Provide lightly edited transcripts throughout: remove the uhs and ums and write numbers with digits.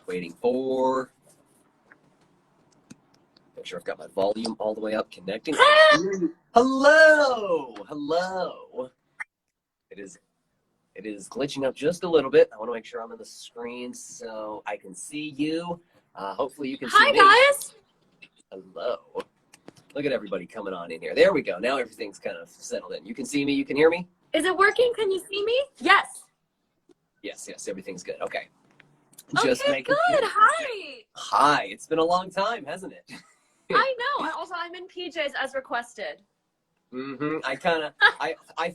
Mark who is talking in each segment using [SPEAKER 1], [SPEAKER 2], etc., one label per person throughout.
[SPEAKER 1] Waiting for. Make sure I've got my volume all the way up. Connecting. Hello, hello. It is glitching up just a little bit. I want to make sure I'm on the screen so I can see you. Hopefully you can see me.
[SPEAKER 2] Hi guys.
[SPEAKER 1] Hello. Look at everybody coming on in here. There we go. Now everything's kind of settled in. You can see me. You can hear me.
[SPEAKER 2] Is it working? Can you see me? Yes.
[SPEAKER 1] Yes. Everything's good. Okay.
[SPEAKER 2] Okay, good. Hi.
[SPEAKER 1] Hi. It's been a long time, hasn't it?
[SPEAKER 2] I know. Also, I'm in PJs as requested.
[SPEAKER 1] I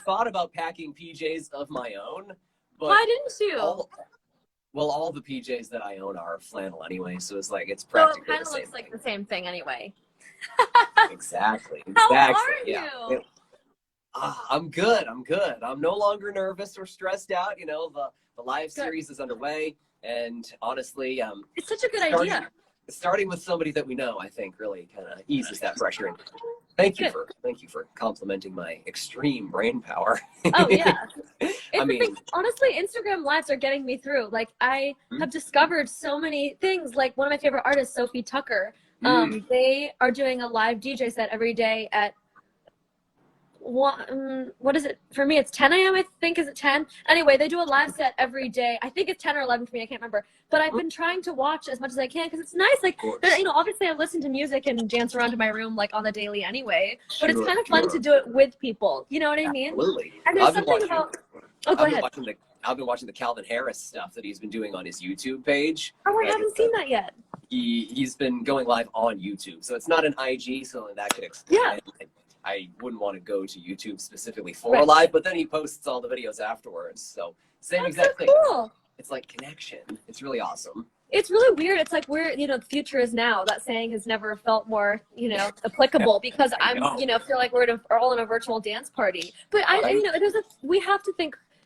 [SPEAKER 1] thought about packing PJs of my own, but
[SPEAKER 2] why didn't you?
[SPEAKER 1] All the PJs that I own are flannel anyway, so it's like it's
[SPEAKER 2] So
[SPEAKER 1] practically
[SPEAKER 2] it kind of
[SPEAKER 1] the same
[SPEAKER 2] looks like
[SPEAKER 1] thing.
[SPEAKER 2] the same thing anyway.
[SPEAKER 1] Exactly.
[SPEAKER 2] How are
[SPEAKER 1] Yeah.
[SPEAKER 2] you?
[SPEAKER 1] I'm good. I'm no longer nervous or stressed out. You know, the live series is underway, and honestly,
[SPEAKER 2] it's such a good idea.
[SPEAKER 1] Starting with somebody that we know, I think, really kind of eases that pressure. And thank you for complimenting my extreme brain power.
[SPEAKER 2] Oh yeah. Honestly, Instagram lives are getting me through. Like I have discovered so many things. Like one of my favorite artists, Sophie Tucker. They are doing a live DJ set every day at what is it for me? It's 10 a.m. I think. Is it 10? Anyway, they do a live set every day. I think it's 10 or 11 for me. I can't remember. But I've been trying to watch as much as I can because it's nice. Like, you know, obviously I listen to music and dance around in my room like on the daily anyway. But it's kind of fun to do it with people. You know what I mean?
[SPEAKER 1] Absolutely.
[SPEAKER 2] And there's something about. Oh, go ahead.
[SPEAKER 1] I've been watching the Calvin Harris stuff that he's been doing on his YouTube page.
[SPEAKER 2] Oh, I haven't seen that yet.
[SPEAKER 1] He's been going live on YouTube, so it's not an IG, so that could explain.
[SPEAKER 2] Yeah.
[SPEAKER 1] I wouldn't want to go to YouTube specifically for a live, but then he posts all the videos afterwards. So same exact thing.
[SPEAKER 2] Cool.
[SPEAKER 1] It's like connection. It's really awesome.
[SPEAKER 2] It's really weird. It's like the future is now. That saying has never felt more, applicable because feel like we're all in a virtual dance party. But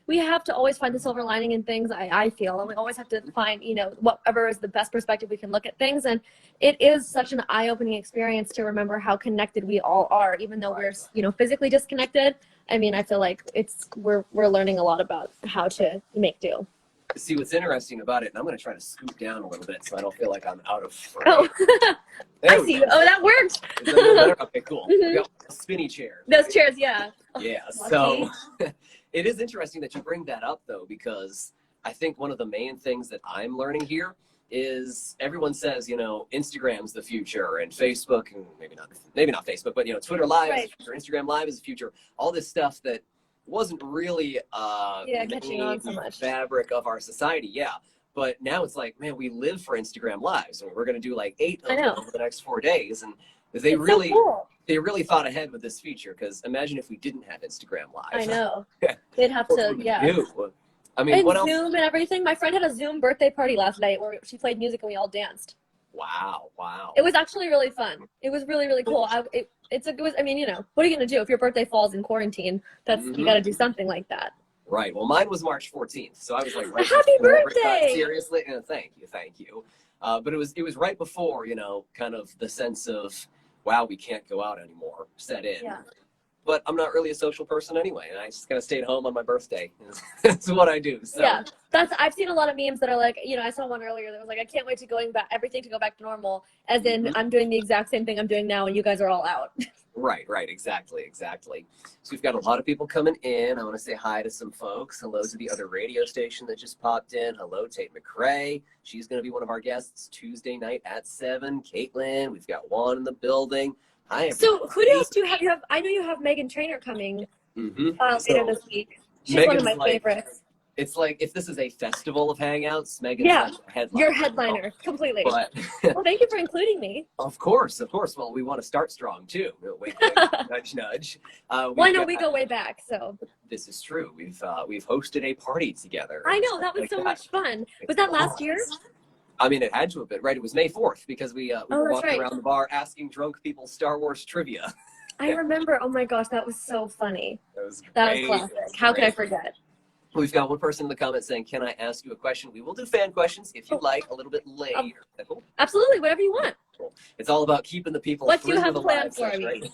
[SPEAKER 2] we have to always find the silver lining in things. I feel, and we always have to find, whatever is the best perspective we can look at things. And it is such an eye-opening experience to remember how connected we all are, even though we're, physically disconnected. I mean, I feel like we're learning a lot about how to make do.
[SPEAKER 1] See, what's interesting about it, and I'm going to try to scoot down a little bit so I don't feel like I'm out of frame.
[SPEAKER 2] Oh, I see. Oh, that worked.
[SPEAKER 1] Is that a little better? Okay, cool. We got spinny chairs.
[SPEAKER 2] Those chairs, yeah.
[SPEAKER 1] Yeah, so it is interesting that you bring that up, though, because I think one of the main things that I'm learning here is everyone says, Instagram's the future and Facebook, and maybe not Facebook, but, Twitter Live is the future, Instagram Live is the future, all this stuff that wasn't really
[SPEAKER 2] catching on so much.
[SPEAKER 1] Fabric of our society, but now it's like, man, we live for Instagram Lives, and we're going to do like 8 of them over the next 4 days, and they really thought ahead with this feature, because imagine if we didn't have Instagram Live.
[SPEAKER 2] I know. They'd have to,
[SPEAKER 1] I mean, what else?
[SPEAKER 2] Zoom and everything. My friend had a Zoom birthday party last night where she played music and we all danced.
[SPEAKER 1] Wow.
[SPEAKER 2] It was actually really fun. It was really, really cool. What are you going to do if your birthday falls in quarantine? You got to do something like that.
[SPEAKER 1] Right. Well, mine was March 14th, so I was like,
[SPEAKER 2] happy birthday!
[SPEAKER 1] Seriously? Thank you. But it was right before, kind of the sense of, wow, we can't go out anymore set in.
[SPEAKER 2] Yeah.
[SPEAKER 1] But I'm not really a social person anyway, and I just kind of stayed home on my birthday. That's what I do. So.
[SPEAKER 2] Yeah, I've seen a lot of memes that are like, I saw one earlier that was like, I can't wait to everything to go back to normal, as in I'm doing the exact same thing I'm doing now, and you guys are all out.
[SPEAKER 1] Right, exactly. So we've got a lot of people coming in. I want to say hi to some folks. Hello to the other radio station that just popped in. Hello, Tate McRae. She's going to be one of our guests Tuesday night at 7. Caitlin, we've got Juan in the building. Hi.
[SPEAKER 2] So who else do you have? I know you have Megan Trainor coming later this week. She's
[SPEAKER 1] Megan's
[SPEAKER 2] one of my favorites.
[SPEAKER 1] It's like if this is a festival of hangouts, Megan's headliner.
[SPEAKER 2] Your headliner, completely.
[SPEAKER 1] But,
[SPEAKER 2] well, thank you for including me.
[SPEAKER 1] Of course. Well, we want to start strong too. Wink, nudge, nudge.
[SPEAKER 2] Well, I know we go way back, so.
[SPEAKER 1] This is true. We've hosted a party together.
[SPEAKER 2] I know, that was so much fun. Was that last year?
[SPEAKER 1] I mean, it had to have been, right? It was May 4th because we were walking around the bar asking drunk people Star Wars trivia.
[SPEAKER 2] I remember. Oh my gosh, that was so funny.
[SPEAKER 1] That was
[SPEAKER 2] classic. How could I forget?
[SPEAKER 1] We've got one person in the comments saying, can I ask you a question? We will do fan questions if you'd like a little bit later.
[SPEAKER 2] Absolutely, whatever you want.
[SPEAKER 1] Cool. It's all about keeping the people.
[SPEAKER 2] What do you have planned for me?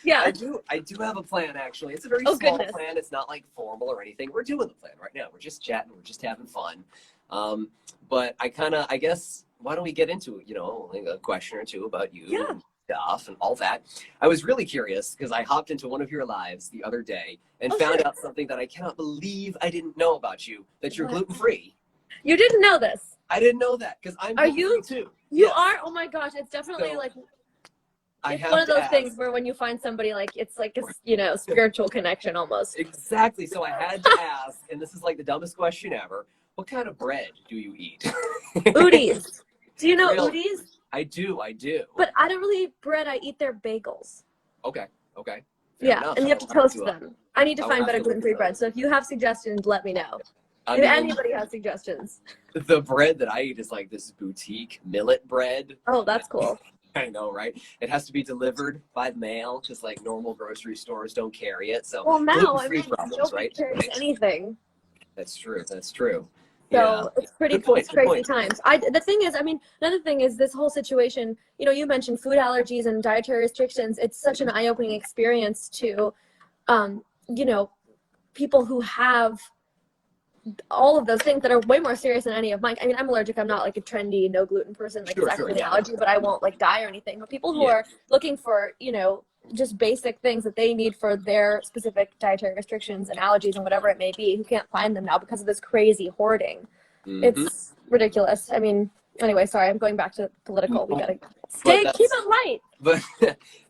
[SPEAKER 1] Yeah. I do have a plan, actually. It's a very small plan. It's not like formal or anything. We're doing the plan right now. We're just chatting. We're just having fun. But I guess, why don't we get into, like a question or two about you
[SPEAKER 2] Yeah.
[SPEAKER 1] and stuff and all that. I was really curious because I hopped into one of your lives the other day and found
[SPEAKER 2] sure.
[SPEAKER 1] out something that I cannot believe I didn't know about you, that you're
[SPEAKER 2] What?
[SPEAKER 1] gluten-free.
[SPEAKER 2] You didn't know this?
[SPEAKER 1] I didn't know that because I'm
[SPEAKER 2] Are
[SPEAKER 1] gluten-free
[SPEAKER 2] you?
[SPEAKER 1] too.
[SPEAKER 2] You
[SPEAKER 1] Yes.
[SPEAKER 2] are? Oh my gosh, it's definitely
[SPEAKER 1] So,
[SPEAKER 2] like,
[SPEAKER 1] I
[SPEAKER 2] it's
[SPEAKER 1] have
[SPEAKER 2] one of
[SPEAKER 1] to
[SPEAKER 2] those
[SPEAKER 1] ask.
[SPEAKER 2] things where when you find somebody, like, it's like a spiritual connection almost.
[SPEAKER 1] Exactly. So I had to ask, and this is like the dumbest question ever. What kind of bread do you eat?
[SPEAKER 2] Udis. Do you know
[SPEAKER 1] Really?
[SPEAKER 2] Udis?
[SPEAKER 1] I do.
[SPEAKER 2] But I don't really eat bread. I eat their bagels.
[SPEAKER 1] Okay. Fair
[SPEAKER 2] Yeah,
[SPEAKER 1] enough.
[SPEAKER 2] and you have to toast them. I need to
[SPEAKER 1] I will
[SPEAKER 2] find
[SPEAKER 1] have
[SPEAKER 2] better
[SPEAKER 1] to look
[SPEAKER 2] gluten-free
[SPEAKER 1] into
[SPEAKER 2] bread.
[SPEAKER 1] those.
[SPEAKER 2] So if you have suggestions, let me know.
[SPEAKER 1] I
[SPEAKER 2] If
[SPEAKER 1] mean,
[SPEAKER 2] anybody has suggestions.
[SPEAKER 1] the bread that I eat is like this boutique millet bread.
[SPEAKER 2] Oh, that's cool.
[SPEAKER 1] I know, right? It has to be delivered by mail because like normal grocery stores don't carry it. So
[SPEAKER 2] Well, now, I
[SPEAKER 1] gluten-free
[SPEAKER 2] mean,
[SPEAKER 1] problems,
[SPEAKER 2] nobody
[SPEAKER 1] right?
[SPEAKER 2] carries anything.
[SPEAKER 1] That's true. Yeah.
[SPEAKER 2] So it's pretty,
[SPEAKER 1] Good point.
[SPEAKER 2] it's crazy times. The thing is, I mean, another thing is this whole situation, you mentioned food allergies and dietary restrictions. It's such an eye-opening experience to, um, you know, people who have all of those things that are way more serious than any of mine. I mean, I'm allergic. I'm not like a trendy no gluten person. Like
[SPEAKER 1] Sure,
[SPEAKER 2] it's actually an
[SPEAKER 1] yeah.
[SPEAKER 2] allergy, but I won't like die or anything. But people who
[SPEAKER 1] Yeah.
[SPEAKER 2] are looking for, just basic things that they need for their specific dietary restrictions and allergies and whatever it may be, who can't find them now because of this crazy hoarding.
[SPEAKER 1] Mm-hmm.
[SPEAKER 2] It's ridiculous. I mean, anyway, sorry, I'm going back to political. We gotta keep it light.
[SPEAKER 1] But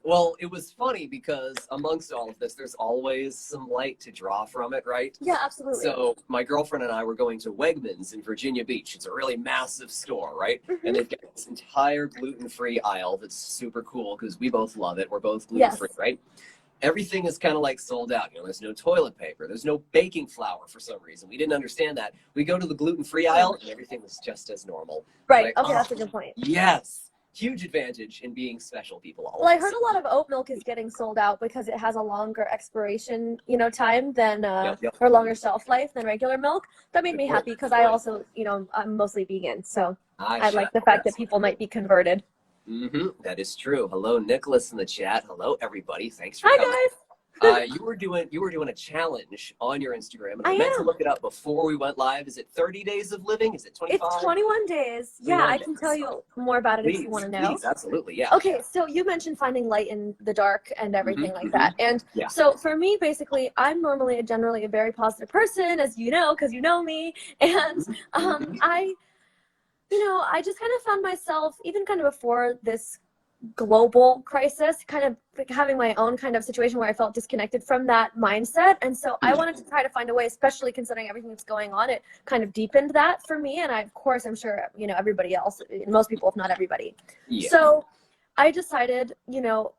[SPEAKER 1] well, it was funny because amongst all of this, there's always some light to draw from it, right?
[SPEAKER 2] Yeah, absolutely.
[SPEAKER 1] So my girlfriend and I were going to Wegmans in Virginia Beach. It's a really massive store, right?
[SPEAKER 2] Mm-hmm.
[SPEAKER 1] And they've got this entire gluten-free aisle that's super cool because we both love it. We're both gluten-free,
[SPEAKER 2] Yes.
[SPEAKER 1] right? Everything is kind of like sold out. There's no toilet paper. There's no baking flour for some reason. We didn't understand that. We go to the gluten-free aisle and everything was just as normal.
[SPEAKER 2] Right.
[SPEAKER 1] Like,
[SPEAKER 2] Okay, that's a good point.
[SPEAKER 1] Yes. Huge advantage in being special people.
[SPEAKER 2] Well, I heard a lot of oat milk is getting sold out because it has a longer expiration, time than or longer shelf life than regular milk. That made me happy because I also, I'm mostly vegan, so I like the fact that people might be converted.
[SPEAKER 1] Mm-hmm. That is true. Hello, Nicholas in the chat. Hello, everybody. Thanks for
[SPEAKER 2] Hi,
[SPEAKER 1] coming.
[SPEAKER 2] guys.
[SPEAKER 1] You were doing a challenge on your Instagram, and I
[SPEAKER 2] I
[SPEAKER 1] meant to
[SPEAKER 2] am.
[SPEAKER 1] look it up before we went live. Is it 30 days of living? Is it 25?
[SPEAKER 2] It's 21 days.
[SPEAKER 1] 21
[SPEAKER 2] Yeah, I
[SPEAKER 1] days.
[SPEAKER 2] can tell you more about it if you want to know.
[SPEAKER 1] Please, absolutely, yeah.
[SPEAKER 2] Okay, so you mentioned finding light in the dark and everything like that. And
[SPEAKER 1] Yeah.
[SPEAKER 2] so for me, basically, I'm normally generally a very positive person, as you know, because you know me. And I just kind of found myself, even kind of before this global crisis, kind of having my own kind of situation where I felt disconnected from that mindset. And so I wanted to try to find a way, especially considering everything that's going on, it kind of deepened that for me. And of course, I'm sure, everybody else, most people, if not everybody.
[SPEAKER 1] Yeah.
[SPEAKER 2] So I decided,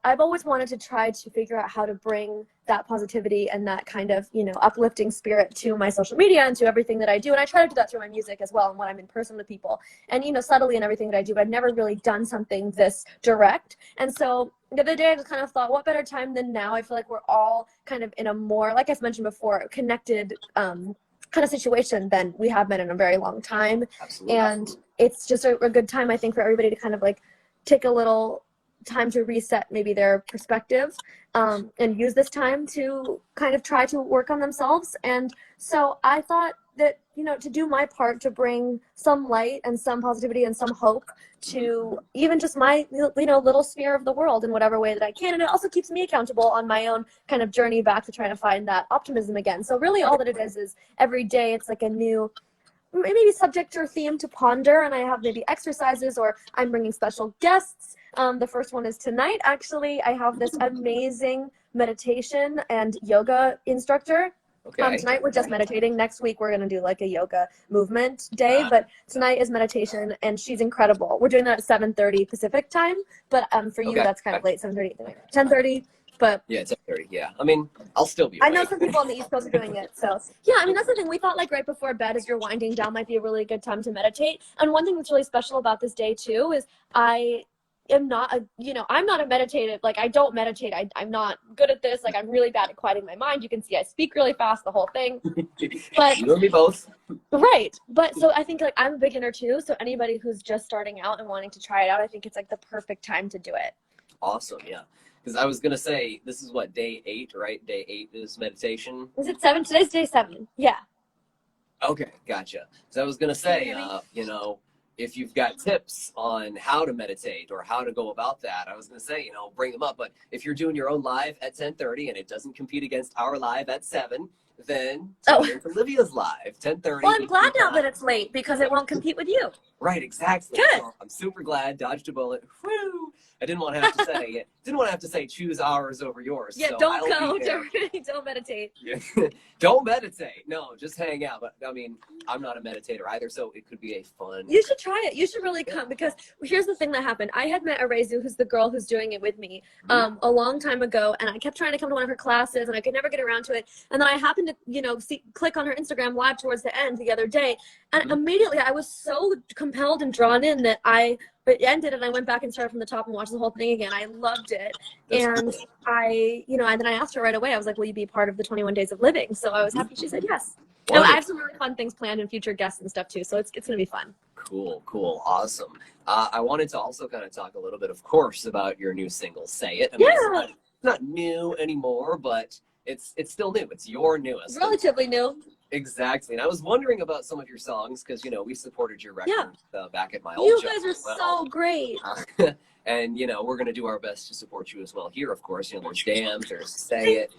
[SPEAKER 2] I've always wanted to try to figure out how to bring that positivity and that kind of, uplifting spirit to my social media and to everything that I do. And I try to do that through my music as well and when I'm in person with people. And, subtly in everything that I do, but I've never really done something this direct. And so the other day I just kind of thought, what better time than now? I feel like we're all kind of in a more, like I've mentioned before, connected kind of situation than we have been in a very long time.
[SPEAKER 1] Absolutely.
[SPEAKER 2] And it's just a good time, I think, for everybody to kind of like take a little time to reset maybe their perspective and use this time to kind of try to work on themselves. And so I thought that, to do my part to bring some light and some positivity and some hope to even just my, little sphere of the world in whatever way that I can. And it also keeps me accountable on my own kind of journey back to trying to find that optimism again. So really all that it is every day it's like a new maybe subject or theme to ponder, and I have maybe exercises or I'm bringing special guests. The first one is tonight. Actually, I have this amazing meditation and yoga instructor.
[SPEAKER 1] Okay.
[SPEAKER 2] Tonight we're just meditating. Next week we're gonna do like a yoga movement day, but tonight is meditation, and she's incredible. We're doing that at 7:30 Pacific time, but for you that's kind of late, 7:30, 10:30. But
[SPEAKER 1] yeah, it's 10:30. Yeah, I mean, I'll still be awake.
[SPEAKER 2] I know some people on the East Coast are doing it. So yeah, I mean, that's the thing. We thought like right before bed as you're winding down might be a really good time to meditate. And one thing that's really special about this day too is I am not I'm not a meditative, like I don't meditate. I'm not good at this. Like I'm really bad at quieting my mind. You can see I speak really fast, the whole thing. But
[SPEAKER 1] you and me both.
[SPEAKER 2] Right. But so I think like I'm a beginner too. So anybody who's just starting out and wanting to try it out, I think it's like the perfect time to do it.
[SPEAKER 1] Awesome. Yeah. Because I was going to say, this is what, day 8, right? Day 8 is meditation.
[SPEAKER 2] Is it 7? Today's day 7. Yeah.
[SPEAKER 1] Okay, gotcha. So I was gonna say,
[SPEAKER 2] Maybe.
[SPEAKER 1] you know, if you've got tips on how to meditate or how to go about that, I was gonna say, you know, bring them up. But if you're doing your own live at 10:30 and it doesn't compete against our live at 7, then
[SPEAKER 2] Oh,
[SPEAKER 1] tune into Livia's live 10:30.
[SPEAKER 2] well, I'm glad now that it's late because it won't compete with you.
[SPEAKER 1] Right, exactly.
[SPEAKER 2] Good.
[SPEAKER 1] So I'm super glad, dodged a bullet. Woo! I didn't want to have to say it. Didn't want to have to say choose ours over yours.
[SPEAKER 2] Yeah,
[SPEAKER 1] so
[SPEAKER 2] don't
[SPEAKER 1] I'll
[SPEAKER 2] go.
[SPEAKER 1] be there.
[SPEAKER 2] Don't meditate.
[SPEAKER 1] Yeah. Don't meditate. No, just hang out. But I mean, I'm not a meditator either, so it could be a fun.
[SPEAKER 2] You should try it. You should really come because here's the thing that happened. I had met Arezu, who's the girl who's doing it with me, a long time ago, and I kept trying to come to one of her classes, and I could never get around to it. And then I happened to, you know, click on her Instagram live towards the end the other day, and immediately I was so compelled and drawn in that it ended, and I went back and started from the top and watched the whole thing again. I loved it, and and then I asked her right away. I was like, "Will you be part of the 21 Days of Living?" So I was happy she said yes. No, I have some really fun things planned and future guests and stuff too, so it's gonna be fun.
[SPEAKER 1] Cool, awesome. I wanted to also kind of talk a little bit, of course, about your new single, "Say It." I mean, it's not new anymore, but it's still new. It's your newest.
[SPEAKER 2] Relatively new.
[SPEAKER 1] Exactly. And I was wondering about some of your songs because, you know, we supported your record back at my old job.
[SPEAKER 2] You guys are so great.
[SPEAKER 1] And, you know, we're going to do our best to support you as well here, of course. You know, there's Damn, there's Say It,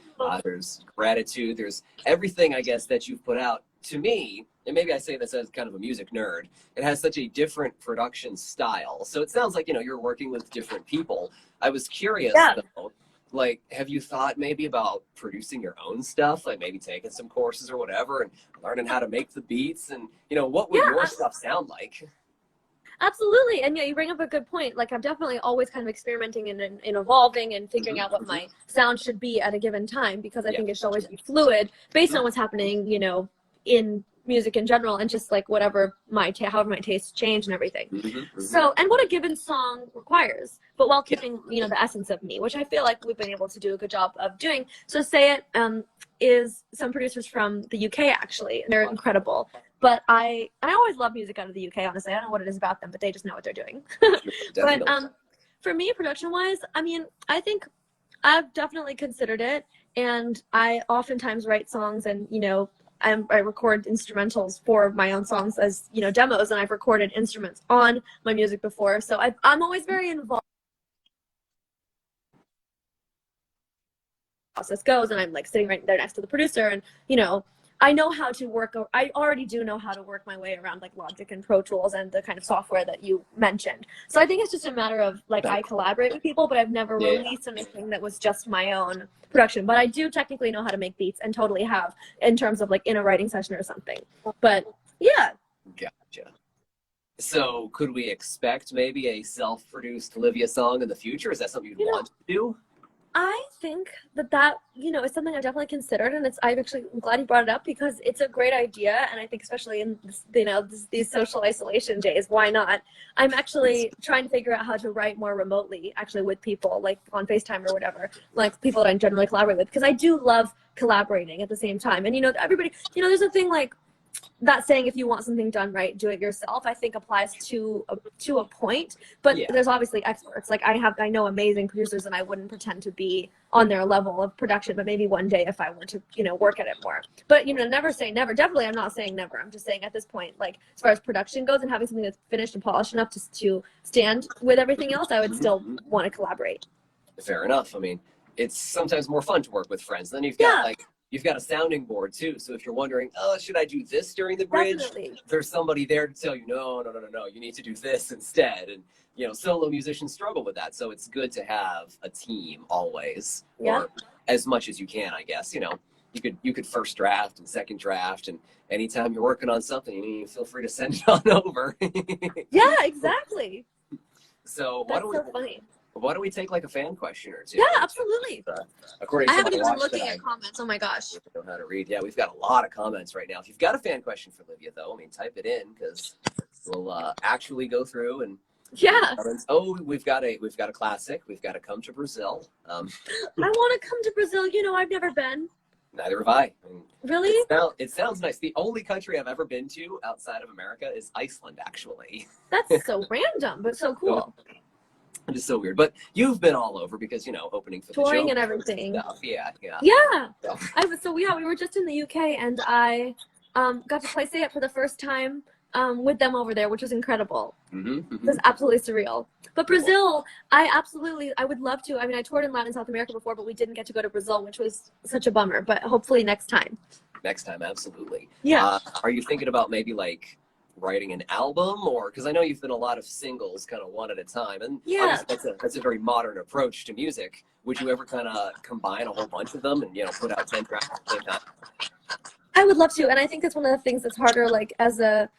[SPEAKER 1] there's Gratitude, there's everything, I guess, that you've put out. To me, and maybe I say this as kind of a music nerd, it has such a different production style. So it sounds like, you know, you're working with different people. I was curious, though, like, have you thought maybe about producing your own stuff, like maybe taking some courses or whatever and learning how to make the beats? And, you know, what would your stuff sound like?
[SPEAKER 2] Absolutely. And yeah, you bring up a good point. Like, I'm definitely always kind of experimenting and evolving and figuring out what my sound should be at a given time, because I think it should always be fluid based on what's happening, you know, in music in general, and just like whatever however my tastes change and everything. So, and what a given song requires, but while keeping, you know, the essence of me, which I feel like we've been able to do a good job of doing. So Say It is some producers from the UK, actually, and they're incredible. But I always love music out of the UK, honestly. I don't know what it is about them, but they just know what they're doing. But for me, production-wise, I mean, I think I've definitely considered it, and I oftentimes write songs, and, you know, I record instrumentals for my own songs as, you know, demos, and I've recorded instruments on my music before. So I'm always very involved. Process goes, and I'm like sitting right there next to the producer, and, you know, I know how to work. I already do know how to work my way around like Logic and Pro Tools and the kind of software that you mentioned. So I think it's just a matter of like, I collaborate with people, but I've never released anything that was just my own production. But I do technically know how to make beats, and totally have, in terms of like in a writing session or something. But yeah.
[SPEAKER 1] Gotcha. So could we expect maybe a self-produced Livvia song in the future? Is that something you'd want to do?
[SPEAKER 2] I think that, you know, is something I've definitely considered, and I'm glad you brought it up, because it's a great idea, and I think especially in this, you know, these social isolation days, why not? I'm actually trying to figure out how to write more remotely, actually, with people, like on FaceTime or whatever, like people that I generally collaborate with, because I do love collaborating at the same time. And, you know, everybody, you know, there's a thing like that saying, if you want something done right, do it yourself, I think applies to a point, but there's obviously experts. Like I know amazing producers, and I wouldn't pretend to be on their level of production, but maybe one day if I were to, you know, work at it more. But, you know, never say never. Definitely, I'm not saying never. I'm just saying at this point, like, as far as production goes and having something that's finished and polished enough to stand with everything else, I would still want to collaborate.
[SPEAKER 1] Fair enough. I mean, it's sometimes more fun to work with friends. Then you've got you've got a sounding board too. So if you're wondering, oh, should I do this during the bridge?
[SPEAKER 2] Definitely.
[SPEAKER 1] There's somebody there to tell you, no, you need to do this instead. And, you know, solo musicians struggle with that. So it's good to have a team always, or as much as you can, I guess. You know, you could first draft and second draft, and anytime you're working on something, you feel free to send it on over.
[SPEAKER 2] Yeah, exactly.
[SPEAKER 1] So
[SPEAKER 2] that's so funny.
[SPEAKER 1] Why don't we take like a fan question or two?
[SPEAKER 2] Yeah, absolutely.
[SPEAKER 1] According to
[SPEAKER 2] I haven't even been looking at comments. Oh my gosh.
[SPEAKER 1] I don't know how to read. Yeah, we've got a lot of comments right now. If you've got a fan question for Livvia, though, I mean, type it in, because we'll actually go through and.
[SPEAKER 2] Yeah.
[SPEAKER 1] Oh, we've got a classic. We've got to come to Brazil.
[SPEAKER 2] I want to come to Brazil. You know, I've never been.
[SPEAKER 1] Neither have I.
[SPEAKER 2] Really?
[SPEAKER 1] It sounds nice. The only country I've ever been to outside of America is Iceland, actually.
[SPEAKER 2] That's so random, but so cool.
[SPEAKER 1] It is so weird, but you've been all over because, you know, opening for
[SPEAKER 2] touring
[SPEAKER 1] the
[SPEAKER 2] and everything.
[SPEAKER 1] Stuff. Yeah.
[SPEAKER 2] Yeah. So we were just in the UK, and I got to play Say It for the first time with them over there, which was incredible.
[SPEAKER 1] Mm-hmm.
[SPEAKER 2] It was absolutely surreal. But Brazil, I would love to. I mean, I toured in Latin and South America before, but we didn't get to go to Brazil, which was such a bummer. But hopefully next time.
[SPEAKER 1] Next time, absolutely.
[SPEAKER 2] Yeah.
[SPEAKER 1] Are you thinking about maybe like writing an album, or because I know you've done a lot of singles, kind of one at a time, and
[SPEAKER 2] Yeah.
[SPEAKER 1] that's a very modern approach to music. Would you ever kind of combine a whole bunch of them and put out 10 tracks at the same time?
[SPEAKER 2] I would love to, and I think that's one of the things that's harder. Like as a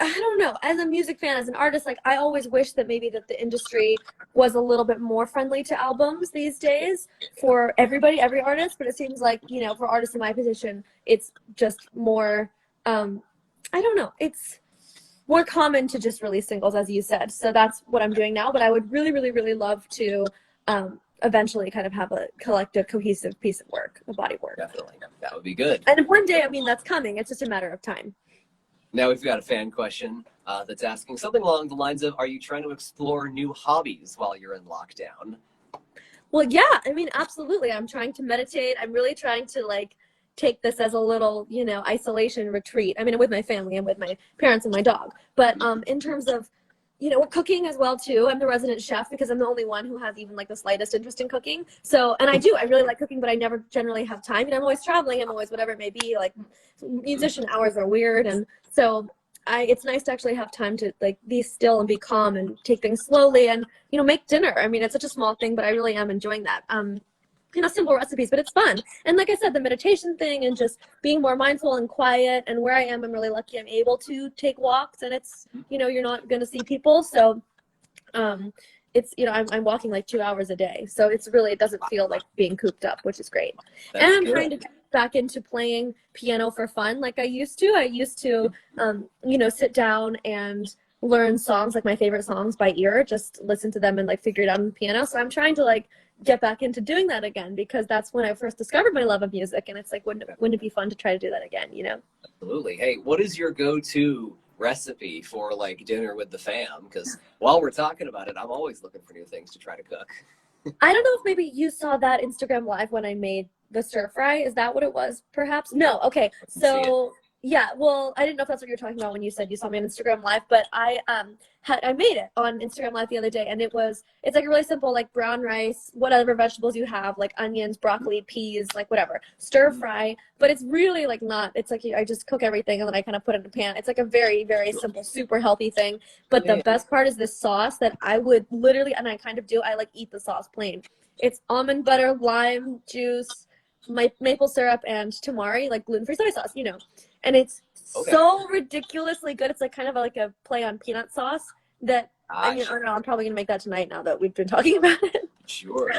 [SPEAKER 2] I don't know, as a music fan, as an artist, like I always wish that maybe that the industry was a little bit more friendly to albums these days for everybody, every artist. But it seems like, for artists in my position, it's just more, I don't know, it's more common to just release singles, as you said. So that's what I'm doing now. But I would really, really, really love to eventually kind of have a collective, cohesive piece of work, a body of work.
[SPEAKER 1] Definitely. That would be good.
[SPEAKER 2] And one day, I mean, that's coming. It's just a matter of time.
[SPEAKER 1] Now we've got a fan question that's asking something along the lines of, are you trying to explore new hobbies while you're in lockdown?
[SPEAKER 2] Well, yeah, I mean, absolutely. I'm trying to meditate. I'm really trying to take this as a little, isolation retreat. I mean, with my family and with my parents and my dog. But in terms of, we're cooking as well too. I'm the resident chef because I'm the only one who has even the slightest interest in cooking. So, and I really like cooking, but I never generally have time. I'm always traveling. I'm always whatever it may be. Like musician hours are weird, and so it's nice to actually have time to be still and be calm and take things slowly and make dinner. I mean, it's such a small thing, but I really am enjoying that. Simple recipes, but it's fun. And like I said, the meditation thing and just being more mindful and quiet, and where I am, I'm really lucky I'm able to take walks, and it's, you're not going to see people. So, it's, I'm walking 2 hours a day. So it doesn't feel like being cooped up, which is great.
[SPEAKER 1] That's
[SPEAKER 2] and I'm
[SPEAKER 1] good.
[SPEAKER 2] trying to get back into playing piano for fun like I used to. I used to, sit down and learn songs, my favorite songs by ear, just listen to them and figure it out on the piano. So I'm trying to get back into doing that again, because that's when I first discovered my love of music, and it's wouldn't it be fun to try to do that again?
[SPEAKER 1] Absolutely. Hey, what is your go-to recipe for dinner with the fam? Because while we're talking about it, I'm always looking for new things to try to cook.
[SPEAKER 2] I don't know if maybe you saw that Instagram live when I made the stir fry. Is that what it was? Perhaps. No. Okay. So yeah, well, I didn't know if that's what you were talking about when you said you saw me on Instagram Live, but I made it on Instagram Live the other day, and it's a really simple brown rice, whatever vegetables you have, onions, broccoli, peas, whatever, stir fry. But it's really not. It's I just cook everything and then I kind of put it in a pan. It's a very, very simple, super healthy thing. But the best part is this sauce that I would literally, and I kind of do, I eat the sauce plain. It's almond butter, lime juice, maple syrup, and tamari, gluten-free soy sauce, and it's so ridiculously good. It's kind of a play on peanut sauce that, I don't know, I'm probably gonna make that tonight now that we've been talking about it.
[SPEAKER 1] Sure.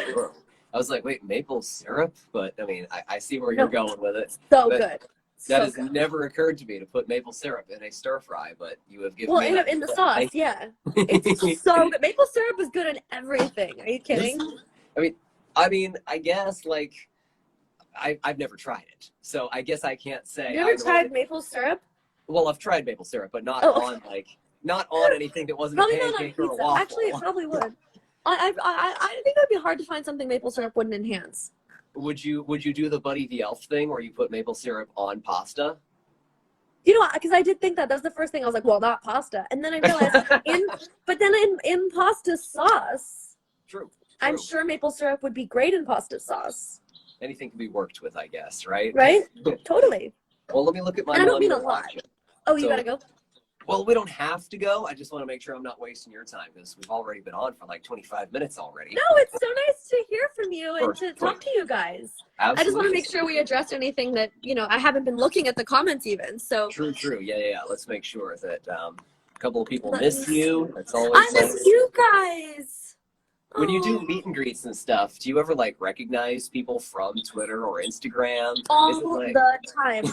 [SPEAKER 1] I was wait, maple syrup? But I mean, I see where you're going with it.
[SPEAKER 2] Good.
[SPEAKER 1] That has never occurred to me, to put maple syrup in a stir fry, but you have given me
[SPEAKER 2] in the sauce, yeah. It's so good. Maple syrup is good in everything. Are you kidding?
[SPEAKER 1] I mean, I guess I've never tried it, so I guess I can't say.
[SPEAKER 2] You ever tried maple syrup?
[SPEAKER 1] Well, I've tried maple syrup, but not on not on anything that wasn't
[SPEAKER 2] probably
[SPEAKER 1] a pancake or a waffle.
[SPEAKER 2] Actually, it probably would. I think it would be hard to find something maple syrup wouldn't enhance.
[SPEAKER 1] Would you do the Buddy the Elf thing where you put maple syrup on pasta?
[SPEAKER 2] Because I did think that. That was the first thing. I was well, not pasta. And then I realized in pasta sauce.
[SPEAKER 1] True.
[SPEAKER 2] I'm sure maple syrup would be great in pasta sauce.
[SPEAKER 1] Anything can be worked with, I guess, right?
[SPEAKER 2] Right? Totally.
[SPEAKER 1] Well, let me look at my.
[SPEAKER 2] And I don't mean a lot. Oh, you gotta go?
[SPEAKER 1] Well, we don't have to go. I just want to make sure I'm not wasting your time, because we've already been on for 25 minutes already.
[SPEAKER 2] No, it's so nice to hear from you and to talk to you guys.
[SPEAKER 1] Absolutely.
[SPEAKER 2] I just want to make sure we addressed anything that, I haven't been looking at the comments even. So
[SPEAKER 1] True. Yeah. Let's make sure that a couple of people miss you. That's always
[SPEAKER 2] I miss you guys.
[SPEAKER 1] When you do meet and greets and stuff, do you ever recognize people from Twitter or Instagram?
[SPEAKER 2] All the time.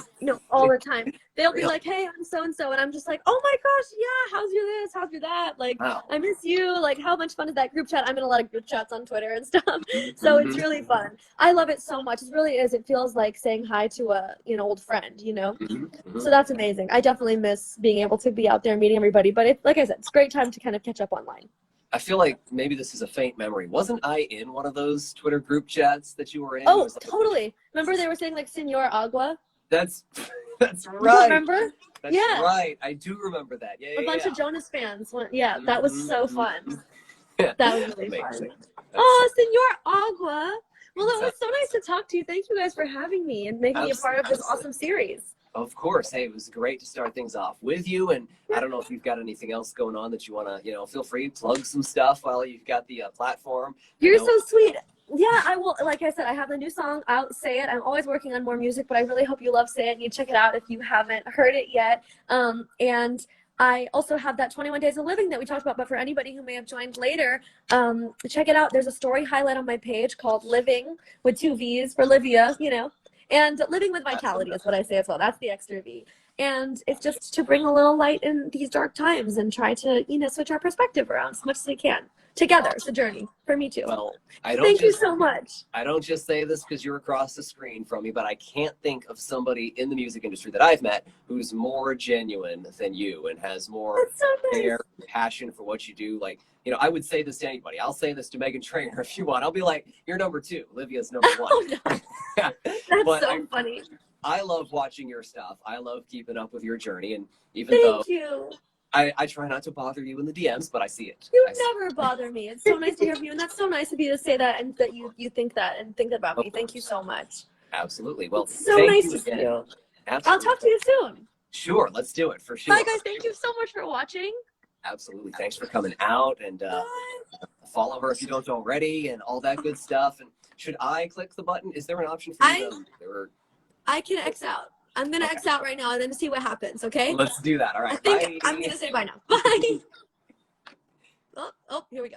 [SPEAKER 2] All the time. They'll be hey, I'm so-and-so. And I'm just oh my gosh, yeah, how's your this? How's your that?
[SPEAKER 1] Wow.
[SPEAKER 2] I miss you. How much fun is that group chat? I'm in a lot of group chats on Twitter and stuff. So it's really fun. I love it so much. It really is. It feels like saying hi to an old friend, So that's amazing. I definitely miss being able to be out there meeting everybody. But like I said, it's a great time to kind of catch up online.
[SPEAKER 1] I feel like maybe this is a faint memory. Wasn't I in one of those Twitter group chats that you were in?
[SPEAKER 2] Oh,
[SPEAKER 1] It was like,
[SPEAKER 2] totally. Remember they were saying like Senor Agua?
[SPEAKER 1] that's
[SPEAKER 2] You
[SPEAKER 1] right.
[SPEAKER 2] remember?
[SPEAKER 1] That's
[SPEAKER 2] Yeah.
[SPEAKER 1] right. I do remember that. Yeah,
[SPEAKER 2] A bunch of Jonas fans. Yeah, that was so fun. That was really
[SPEAKER 1] Amazing.
[SPEAKER 2] fun. Oh, Senor Agua. Well, it was so nice to talk to you. Thank you guys for having me and making me a part of this awesome series.
[SPEAKER 1] Of course. Hey, it was great to start things off with you. And I don't know if you've got anything else going on that you want to, feel free to plug some stuff while you've got the platform.
[SPEAKER 2] You're so sweet. Yeah, I will. Like I said, I have a new song out, Say It. I'm always working on more music, but I really hope you love Say It and you check it out if you haven't heard it yet. And I also have that 21 Days of Living that we talked about, but for anybody who may have joined later, check it out. There's a story highlight on my page called Living with 2 V's for Livvia, and Living with Vitality is what I say as well. That's the extra V. And it's just to bring a little light in these dark times and try to, switch our perspective around as much as we can. Together, it's a journey for me too.
[SPEAKER 1] Well,
[SPEAKER 2] thank you so much.
[SPEAKER 1] I don't just say this because you're across the screen from me, but I can't think of somebody in the music industry that I've met who's more genuine than you and has more care, passion for what you do. Like, I would say this to anybody. I'll say this to Megan Trainor if you want. I'll be like, you're number 2. Livvia's number 1.
[SPEAKER 2] Oh, no. That's so funny.
[SPEAKER 1] I love watching your stuff. I love keeping up with your journey. And even
[SPEAKER 2] Thank you.
[SPEAKER 1] I try not to bother you in the DMs, but I see it.
[SPEAKER 2] You never bother me. It's so nice to hear from you, and that's so nice of you to say that and that you think that and think about me. Thank you so much.
[SPEAKER 1] Absolutely. Well,
[SPEAKER 2] it's so nice to see you.
[SPEAKER 1] Absolutely.
[SPEAKER 2] I'll talk to you soon.
[SPEAKER 1] Sure, let's do it for sure.
[SPEAKER 2] Bye, guys. Thank you so much for watching.
[SPEAKER 1] Absolutely. Thanks for coming out, and follow her if you don't already, and all that good stuff. And should I click the button? Is there an option for you?
[SPEAKER 2] I can X out. I'm going to X out right now and then see what happens, okay?
[SPEAKER 1] Let's do that. All right.
[SPEAKER 2] I think I'm going to say bye now. Bye. Oh, here we go.